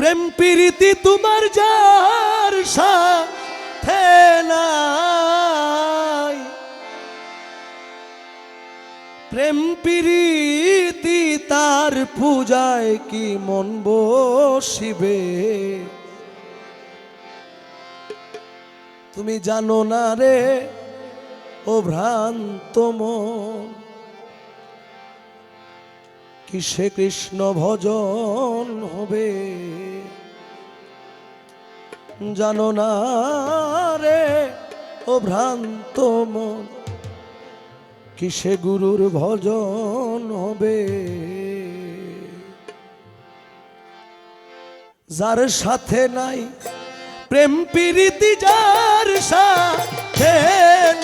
প্রেম প্রীতি তোমার যার সাথে নাই, প্রেম প্রীতি তার পূজায় কি মন বসিবে। তুমি জানো না রে ও ভ্রান্ত মন, কিসে কৃষ্ণ ভজন হবে। জানো না রে ও ভ্রান্ত মন, কিসে গুরুর ভজন হবে। যার সাথে নাই প্রেম প্রীতি, যার সাথে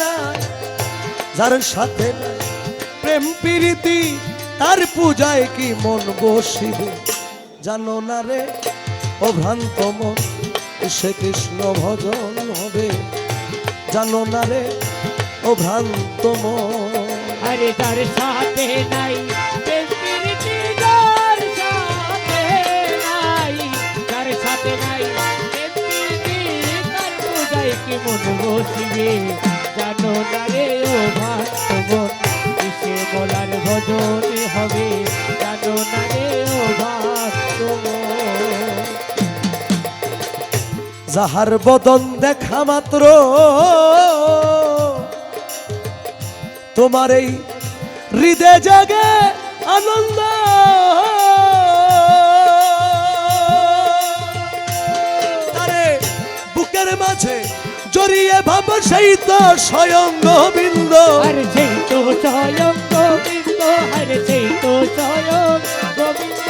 নাই, যার সাথে নাই প্রেম প্রীতি তার পূজায় কি মন বসিবে। জানো না রে ও ভ্রান্ত মন, সে কৃষ্ণ ভজন হবে। জানো না রে ও ভ্রান্ত মন, আরে যার সাথে নাই প্রেম প্রীতি, যার সাথে নাই, যার সাথে নাই প্রেম প্রীতি তার পূজায় কি মন বসিবে। জানো না রে ও ভক্ত মন, কিসে বলার ভজন হবে। জানো না রে ও ভক্ত মন, যাহার বদন দেখা মাত্র তোমার এই হৃদয় জাগে আনন্দ। তারে বুকের মাঝে জড়িয়ে ভাব, সেই তো স্বয়ং গোবিন্দ। আরে সেই তো স্বয়ং গোবিন্দ, আরে সেই তো স্বয়ং গোবিন্দ।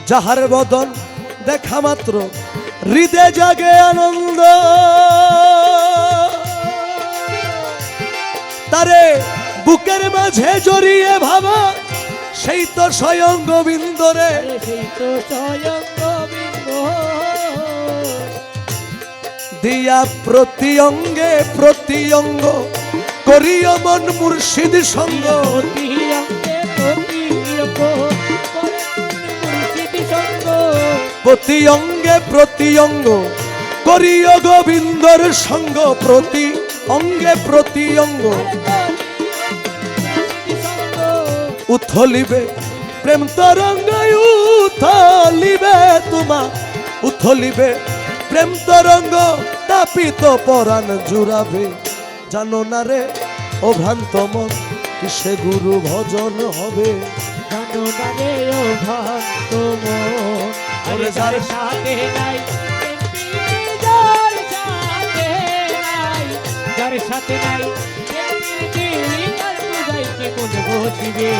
যাহার বদন দেখা মাত্র হৃদয় জাগে আনন্দ, তারে বুকের মাঝে জড়িয়ে ভাবা, সেই তো স্বয়ং গোবিন্দ রে। আরে সেই তো স্বয়ং গোবিন্দ। দিয়া প্রতি অঙ্গে প্রতি অঙ্গ করিও মন মুর্শিদ সঙ্গ। প্রতি অঙ্গে প্রতি অঙ্গ করে মুর্শিদ সঙ্গ। প্রতি অঙ্গে প্রতি অঙ্গ করিও গোবিন্দর সঙ্গ। প্রতি অঙ্গে প্রতি অঙ্গ উথলিবে প্রেম তরঙ্গ, উথলিবে তোমা উথলিবে প্রেম তরঙ্গ, তাপিত পরাণ জুড়াবে। জানো না রে ও ভ্রান্ত মন, কিসে গুরু ভজন হবে। জানো না রে ও ভক্ত মন, আরে যার সাথে নাই প্রেম প্রীতি, যার সাথে নাই, যার সাথে নাই প্রেম প্রীতি তার পূজায় কি মন বসিবে।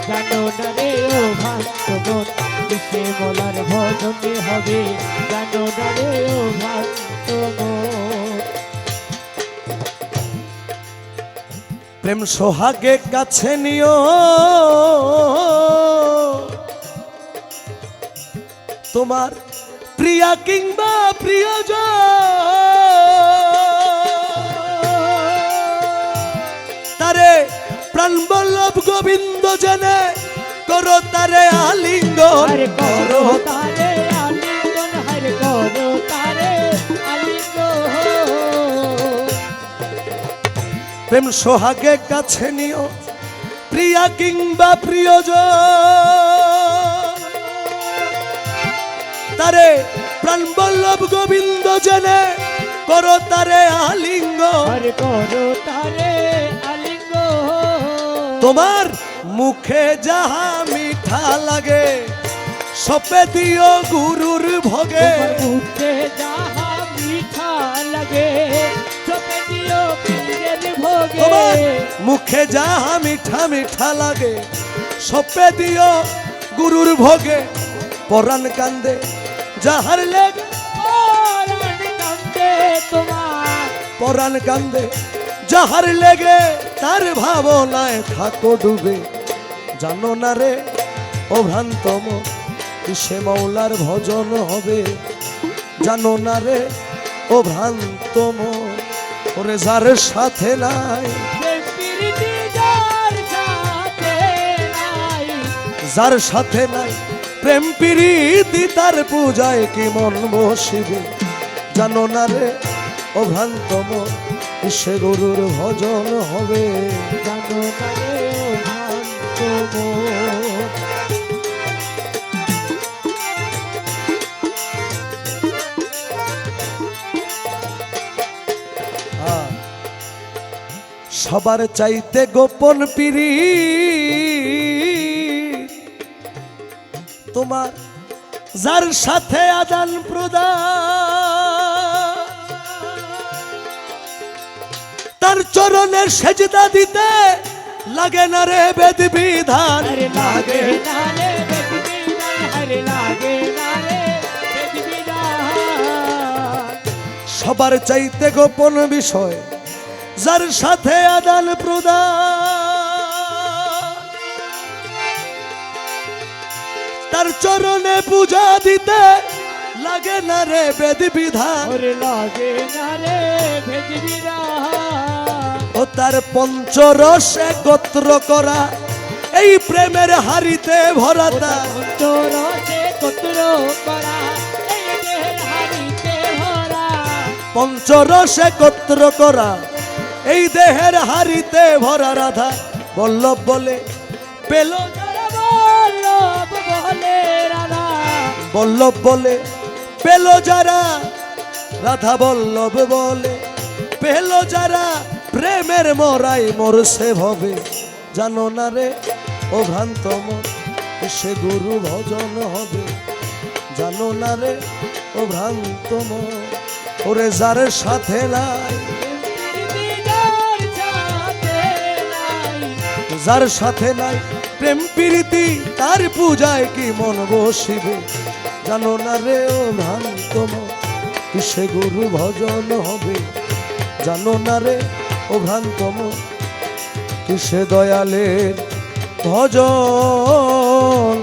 জানো না রে ও ভক্ত মন, কিসে বলার ভজন হবে। জানো না রে ও ভক্ত মন, প্রেম সোহাগে কাছে নিও তোমার প্রিয়া কিংবা প্রিয়জন। তারে প্রাণ বল্লভ গোবিন্দ জেনে করো তারে আলিঙ্গন। আরে করো তারে আলিঙ্গন, আরে করো তারে আলিঙ্গন। প্রেম সোহাগে কাছে নিও প্রিয়া কিংবা প্রিয়জন। তারে প্রাণ বল্লভ গোবিন্দ জেনে করো তারে আলিঙ্গন। আরে করো তারে আলিঙ্গন। তোমার মুখে যাহা মিঠা লাগে, সপে দিও গুরুর ভোগে। তোমার মুখে যাহা মিঠা লাগে, সপে দিও পীরের ভোগে। তোমার মুখে যাহা মিঠা মিঠা লাগে, সপে দিও গুরুর ভোগে। পরাণ কান্দে যাহার লেগে, পরাণ কান্দে তোমার, পরাণ কান্দে যাহার লেগে, তার ভাবনায় থাকো ডুবে। জানো না রে ও ভ্রান্ত মন, কিসে মৌলার ভজন হবে। জানো না রে ও ভ্রান্ত মন, ওরে যার সাথে নাই, প্রেম প্রীতি যার সাথে নাই, যার সাথে নাই প্রেম প্রীতি তার পূজায় কি মন বসিবে জানো না রে ও ভ্রান্ত মন সে গুরুর ভজন হবে জানো না রে ও ভ্রান্ত মন। সবার চাইতে গোপন পিরি তোমার যার সাথে আদান প্রদান তার চরণের সেজদা দিতে লাগে না রে বেদ বিধান আরে লাগে না রে বেদ বিধান, আরে লাগে না রে বেদ বিধান। সবার চাইতে গোপন বিষয় যার সাথে আদান প্রদান তার চরণে পূজা দিতে লাগে না রে বেদ বিধান ওরে লাগে না রে বেদ বিধান। ও তার পঞ্চরস একত্র করা এই প্রেমের হারিতে ভরাতা অন্তরসে কতর করা এই দেহের হাড়িতে ভরা। পঞ্চরস একত্র করা এই দেহের হারিতে ভরা রাধা বল্লভ বলে পেল যারা বল্লভ বলে রাধা, বল্লভ বলে পেল যারা রাধা বল্লভ বলে পেল যারা প্রেমের মরাই মরছে ভবে জানো না রে ও ভ্রান্ত মন সে গুরু ভজন হবে জানো না রে ও ভ্রান্ত মন ওরে যার সাথে নাই যার সাথে নাই প্রেম প্রীতি তার পূজায় কি মন বসিবে জানো না রে ও ভ্রান্ত মন সে গুরু ভজন হবে জানো না রে ও ভ্রান্ত মন সে দয়ালের ভজন